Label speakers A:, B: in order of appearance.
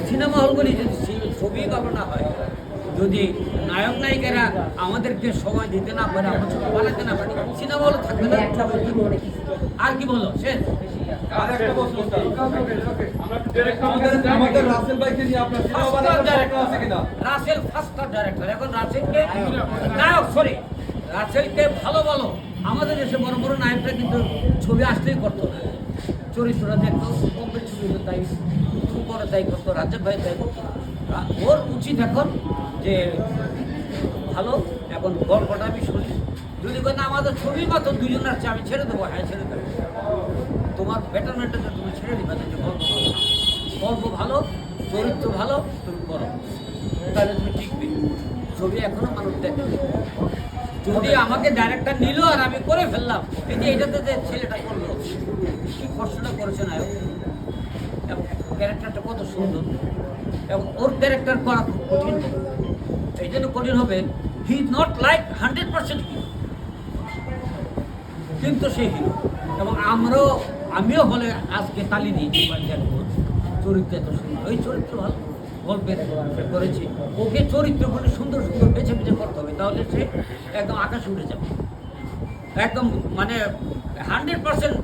A: Cinema হলগুলি যদি ছবি গঠনা হয়, যদি নায়ক নায়িকারা আমাদেরকে সময় দিতে না পারে, আমার ছবি বানাতে না পারে, সিনেমা হল থাকবে না। আর কি বলো শেষ? রাসেল ফার্স্ট ডাইরেক্টর, এখন রাসেলকে নায়ক সরি রাসেলকে ভালো বলো। আমাদের দেশে বড় বড় নায়করা কিন্তু ছবি আসতেই করতো না, চরিত্রটা দেখতো, কমবের ছবি তাই করে তাই করতো, রাজ্জাক ভাই তাই করতো। ওর উচিত এখন যে ভালো, এখন গল্পটা আমি শুনি, যদি না আমাদের ছবি মাত্র দুজন আসছে আমি ছেড়ে দেবো, হ্যাঁ ছেড়ে দেবো, তোমার বেটারমেন্টটা তুমি ছেড়ে দিবে, যে গল্প ভালো, চরিত্র ভালো, তুমি করো, তাহলে তুমি টিকবে। ছবি এখনো মানুষ দেখে। যদি আমাকে ডাইরেক্টর নিল আর আমি করে ফেললাম, এই যে এটাতে যে ছেলেটা করলো, কি কষ্টটা করেছে নায়ক, এবং ক্যারেক্টারটা কত সুন্দর, এবং ওর ক্যারেক্টার করা খুব কঠিন, এই জন্য কঠিন হবে। He is not like 100% hero, কিন্তু সে হিরো। এবং আমিও হলে আজকে তালি দিয়েছি, চরিত্র এত সুন্দর, ওই চরিত্র ভালো, গল্পের করেছি, ওকে চরিত্রগুলি সুন্দর সুন্দর বেছে বেছে করতে হবে, তাহলে সে একদম আকাশে উঠে যাবে, একদম মানে 100%